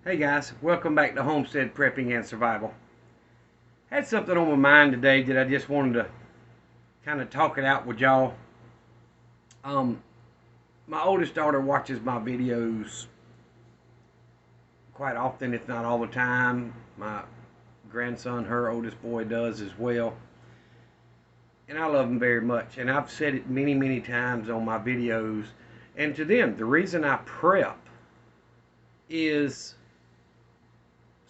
Hey guys, welcome back to Homestead Prepping and Survival. Had something on my mind today that I just wanted to kind of talk it out with y'all. Um, my oldest daughter watches my videos quite often, if not all the time. My grandson, her oldest boy, does as well. And I love them very much. And I've said it many, many times on my videos. And to them, the reason I prep is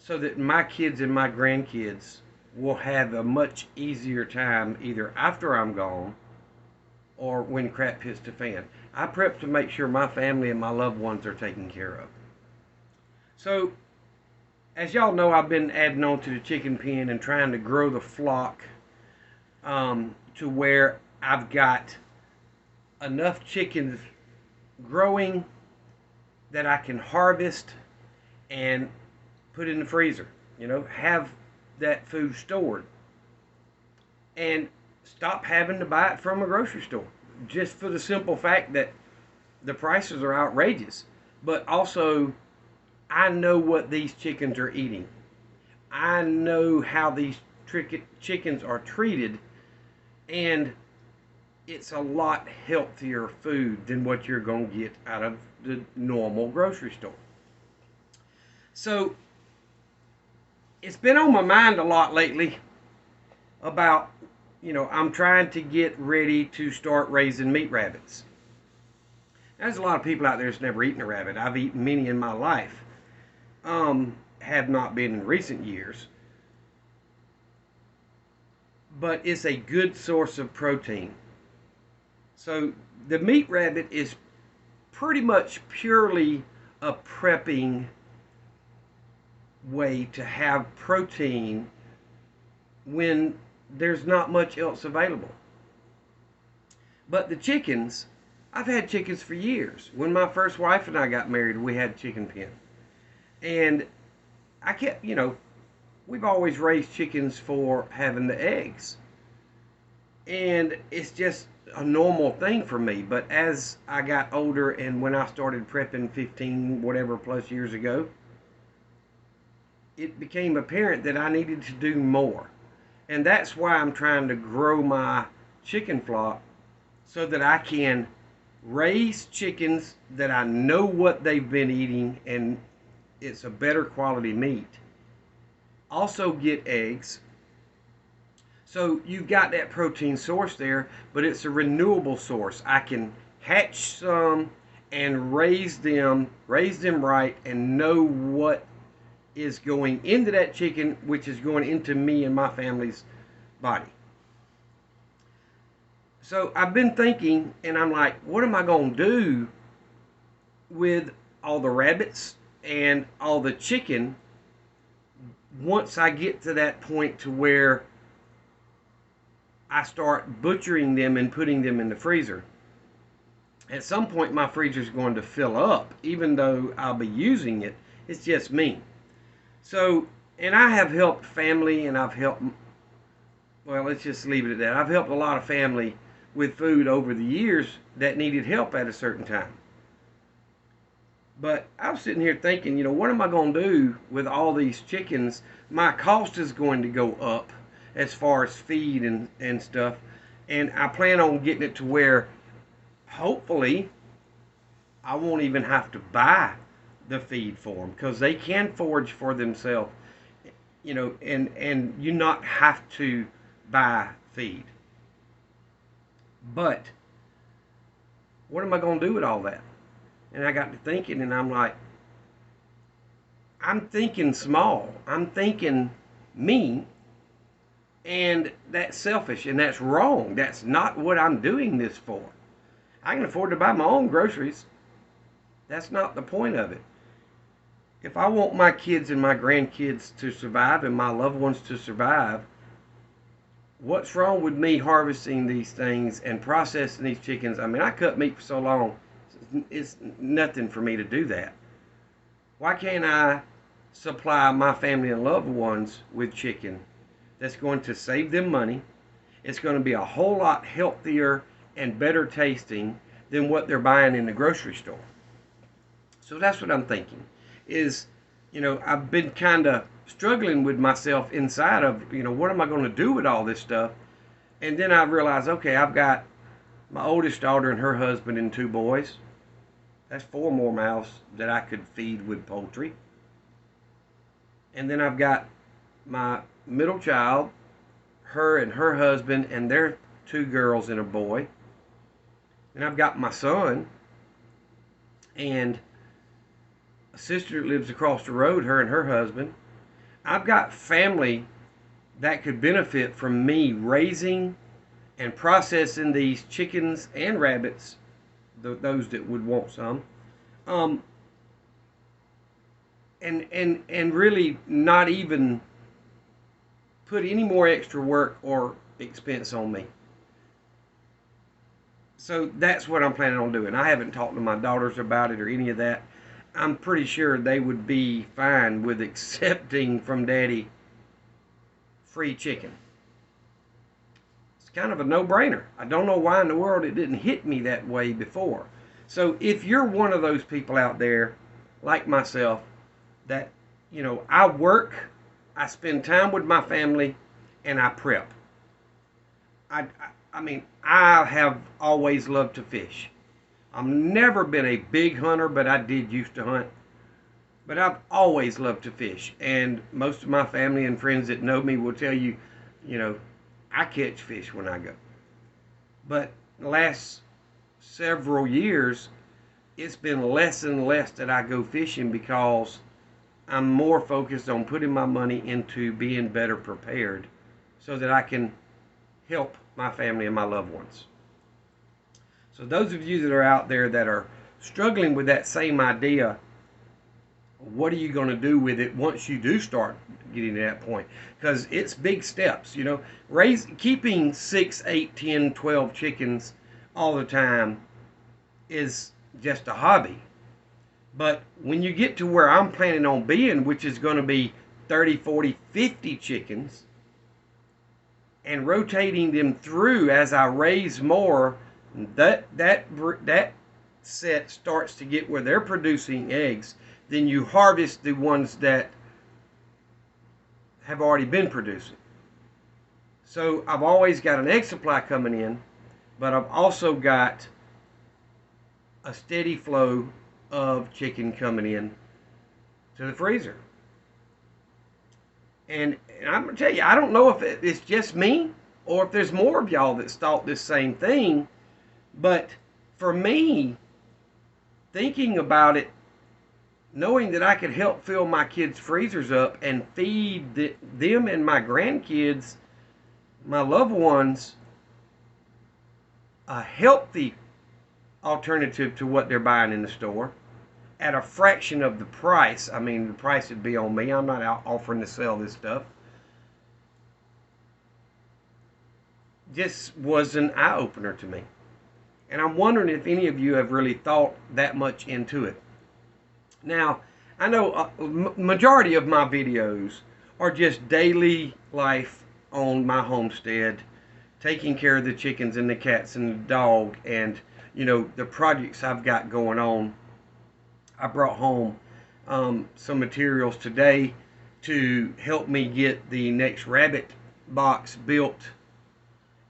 so that my kids and my grandkids will have a much easier time either after I'm gone or when crap hits the fan. I prep to make sure my family and my loved ones are taken care of. So, as y'all know, I've been adding on to the chicken pen and trying to grow the flock to where I've got enough chickens growing that I can harvest and put in the freezer. Have that food stored and stop having to buy it from a grocery store, just for the simple fact that the prices are outrageous. But also, I know what these chickens are eating. I know how these chickens are treated, and it's a lot healthier food than what you're going to get out of the normal grocery store. So it's been on my mind a lot lately about, I'm trying to get ready to start raising meat rabbits. There's a lot of people out there that's never eaten a rabbit. I've eaten many in my life. Have not been in recent years. But it's a good source of protein. So the meat rabbit is pretty much purely a prepping way to have protein when there's not much else available. But the chickens, I've had chickens for years. When my first wife and I got married, we had a chicken pen. And I kept, we've always raised chickens for having the eggs. And it's just a normal thing for me. But as I got older and when I started prepping 15 whatever plus years ago, it became apparent that I needed to do more. And that's why I'm trying to grow my chicken flock so that I can raise chickens that I know what they've been eating and it's a better quality meat. Also get eggs. So you've got that protein source there, but it's a renewable source. I can hatch some and raise them right, and know what is going into that chicken, which is going into me and my family's body. So I've been thinking, and I'm like, what am I going to do with all the rabbits and all the chicken once I get to that point to where I start butchering them and putting them in the freezer? At some point, my freezer is going to fill up, even though I'll be using it. It's just me. So, and I have helped family, and I've helped, well, let's just leave it at that. I've helped a lot of family with food over the years that needed help at a certain time. But I was sitting here thinking, what am I going to do with all these chickens? My cost is going to go up as far as feed and stuff. And I plan on getting it to where, hopefully, I won't even have to buy the feed for them, because they can forage for themselves, and you not have to buy feed. But what am I going to do with all that? And I got to thinking, and I'm like, I'm thinking small. I'm thinking me, and that's selfish, and that's wrong. That's not what I'm doing this for. I can afford to buy my own groceries. That's not the point of it. If I want my kids and my grandkids to survive and my loved ones to survive, what's wrong with me harvesting these things and processing these chickens? I mean, I cut meat for so long, it's nothing for me to do that. Why can't I supply my family and loved ones with chicken that's going to save them money? It's going to be a whole lot healthier and better tasting than what they're buying in the grocery store. So that's what I'm thinking, is I've been kind of struggling with myself inside of, what am I going to do with all this stuff? And then I realized, okay, I've got my oldest daughter and her husband and 2 boys. That's 4 more mouths that I could feed with poultry. And then I've got my middle child, her and her husband, and their 2 girls and a boy. And I've got my son and a sister that lives across the road, her and her husband. I've got family that could benefit from me raising and processing these chickens and rabbits, those that would want some, and really not even put any more extra work or expense on me. So that's what I'm planning on doing. I haven't talked to my daughters about it or any of that. I'm pretty sure they would be fine with accepting from Daddy free chicken. It's kind of a no-brainer. I don't know why in the world it didn't hit me that way before. So if you're one of those people out there, like myself, that, I work, I spend time with my family, and I prep. I mean, I have always loved to fish. I've never been a big hunter, but I did used to hunt. But I've always loved to fish. And most of my family and friends that know me will tell you, I catch fish when I go. But the last several years, it's been less and less that I go fishing because I'm more focused on putting my money into being better prepared so that I can help my family and my loved ones. So those of you that are out there that are struggling with that same idea, what are you going to do with it once you do start getting to that point? Because it's big steps, keeping 6, 8, 10, 12 chickens all the time is just a hobby. But when you get to where I'm planning on being, which is going to be 30, 40, 50 chickens, and rotating them through as I raise more, that set starts to get where they're producing eggs. Then you harvest the ones that have already been producing. So I've always got an egg supply coming in, but I've also got a steady flow of chicken coming in to the freezer. And I'm going to tell you, I don't know if it's just me or if there's more of y'all that's thought this same thing. But for me, thinking about it, knowing that I could help fill my kids' freezers up and feed them and my grandkids, my loved ones, a healthy alternative to what they're buying in the store at a fraction of the price. I mean, the price would be on me. I'm not out offering to sell this stuff. Just was an eye-opener to me. And I'm wondering if any of you have really thought that much into it. Now, I know a majority of my videos are just daily life on my homestead, taking care of the chickens and the cats and the dog and, the projects I've got going on. I brought home some materials today to help me get the next rabbit box built.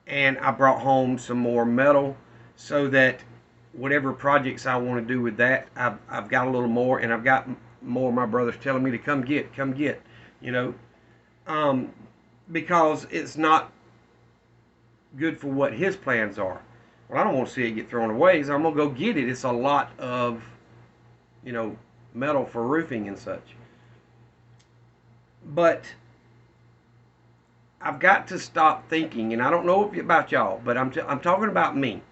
And I brought home some more metal so that whatever projects I want to do with that, I've got a little more, and I've got more of my brothers telling me to come get, because it's not good for what his plans are. Well, I don't want to see it get thrown away, so I'm going to go get it. It's a lot of, metal for roofing and such. But I've got to stop thinking, and I don't know about y'all, but I'm talking about me.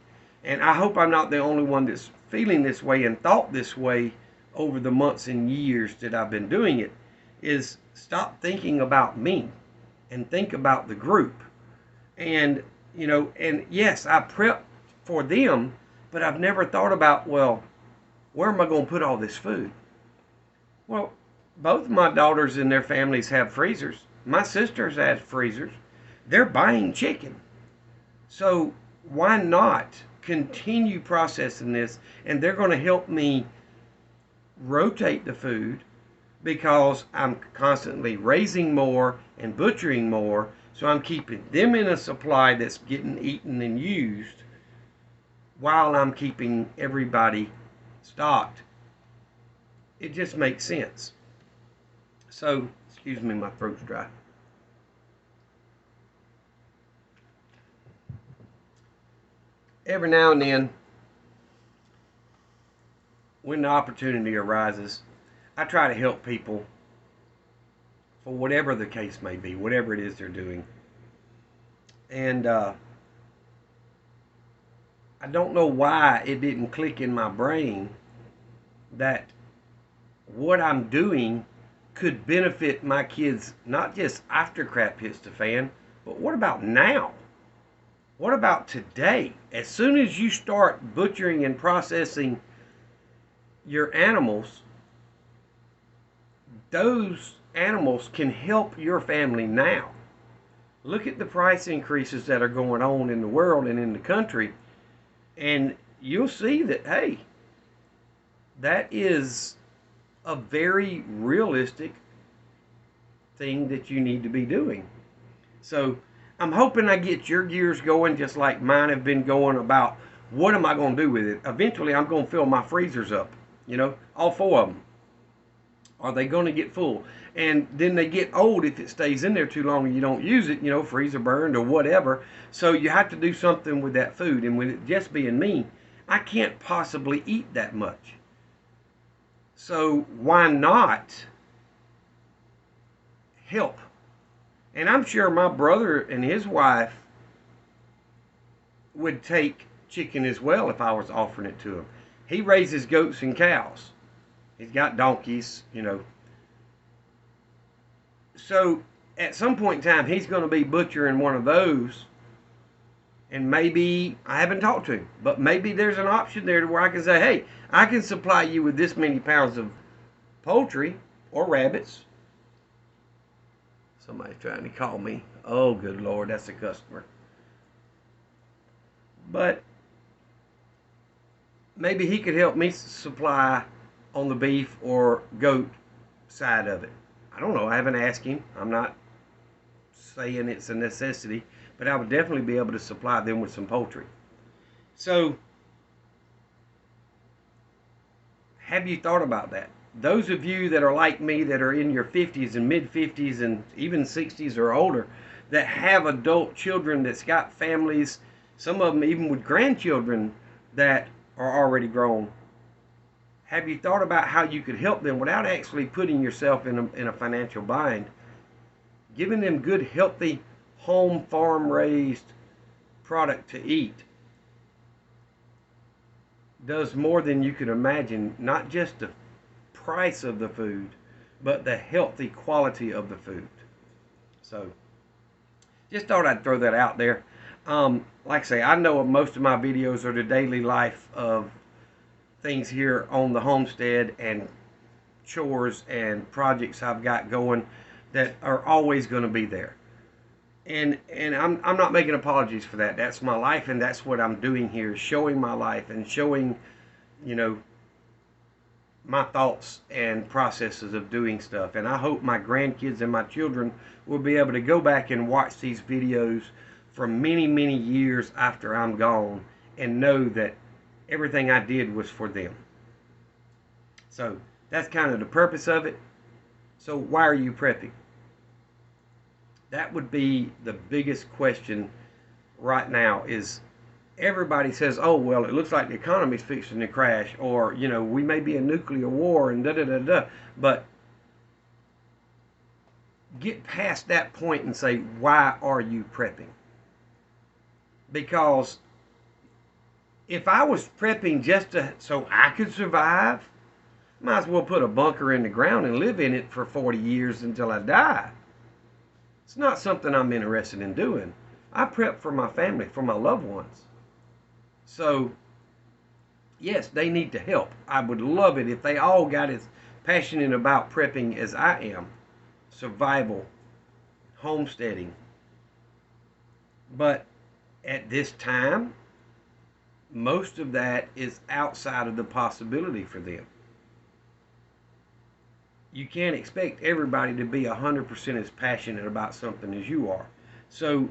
And I hope I'm not the only one that's feeling this way and thought this way over the months and years that I've been doing it, is stop thinking about me and think about the group. And, and yes, I prep for them, but I've never thought about, well, where am I going to put all this food? Well, both my daughters and their families have freezers. My sisters have freezers. They're buying chicken. So why not continue processing this? And they're going to help me rotate the food because I'm constantly raising more and butchering more, so I'm keeping them in a supply that's getting eaten and used while I'm keeping everybody stocked. It just makes sense. So, excuse me, my throat's dry. Every now and then, when the opportunity arises, I try to help people for whatever the case may be, whatever it is they're doing. And I don't know why it didn't click in my brain that what I'm doing could benefit my kids, not just after crap hits the fan, but what about now? What about today? As soon as you start butchering and processing your animals, those animals can help your family now. Look at the price increases that are going on in the world and in the country, and you'll see that, hey, that is a very realistic thing that you need to be doing. So I'm hoping I get your gears going just like mine have been going about what am I going to do with it. Eventually I'm going to fill my freezers up, all 4 of them. Are they going to get full? And then they get old if it stays in there too long and you don't use it, freezer burned or whatever. So you have to do something with that food. And with it just being me, I can't possibly eat that much. So why not help? And I'm sure my brother and his wife would take chicken as well if I was offering it to him. He raises goats and cows. He's got donkeys, So at some point in time, he's going to be butchering one of those. And maybe, I haven't talked to him, but maybe there's an option there to where I can say, hey, I can supply you with this many pounds of poultry or rabbits. Somebody's trying to call me. Oh, good Lord, that's a customer. But maybe he could help me supply on the beef or goat side of it. I don't know. I haven't asked him. I'm not saying it's a necessity, but I would definitely be able to supply them with some poultry. So, have you thought about that? Those of you that are like me, that are in your 50s and mid 50s and even 60s or older, that have adult children, that's got families, some of them even with grandchildren that are already grown, have you thought about how you could help them without actually putting yourself in a financial bind? Giving them good, healthy, home, farm-raised product to eat does more than you could imagine. Not just the price of the food, but the healthy quality of the food. So, just thought I'd throw that out there. Like I say, I know most of my videos are the daily life of things here on the homestead and chores and projects I've got going that are always going to be there. And I'm not making apologies for that. That's my life, and that's what I'm doing here, showing my life and showing, my thoughts and processes of doing stuff. And I hope my grandkids and my children will be able to go back and watch these videos for many, many years after I'm gone and know that everything I did was for them. So that's kind of the purpose of it. So why are you prepping? That would be the biggest question right now. Is everybody says, oh, well, it looks like the economy's fixing to crash, or, we may be in nuclear war and da-da-da-da. But get past that point and say, why are you prepping? Because if I was prepping just so I could survive, might as well put a bunker in the ground and live in it for 40 years until I die. It's not something I'm interested in doing. I prep for my family, for my loved ones. So, yes, they need to help. I would love it if they all got as passionate about prepping as I am. Survival, homesteading. But at this time, most of that is outside of the possibility for them. you can't expect everybody to be 100% as passionate about something as you are. So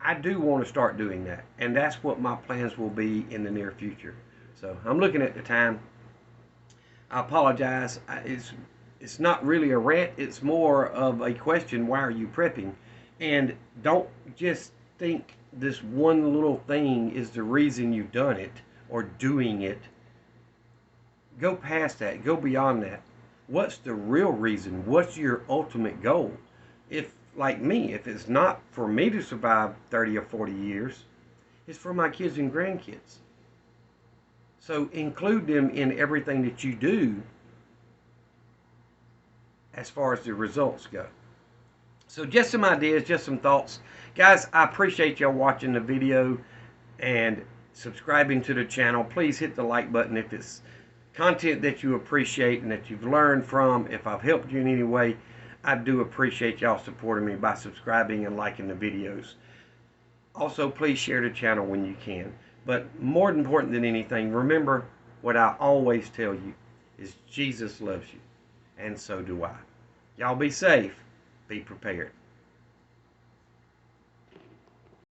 I do want to start doing that, and that's what my plans will be in the near future. So I'm looking at the time. I apologize. It's not really a rant. It's more of a question. Why are you prepping? And don't just think this one little thing is the reason you've done it or doing it. Go past that. Go beyond that. What's the real reason? What's your ultimate goal? If, like me, if it's not for me to survive 30 or 40 years, it's for my kids and grandkids. So include them in everything that you do as far as the results go. So just some ideas, just some thoughts. Guys, I appreciate y'all watching the video and subscribing to the channel. Please hit the like button if it's content that you appreciate and that you've learned from. If I've helped you in any way, I do appreciate y'all supporting me by subscribing and liking the videos. Also, please share the channel when you can. But more important than anything, remember what I always tell you is Jesus loves you, and so do I. Y'all be safe. Be prepared.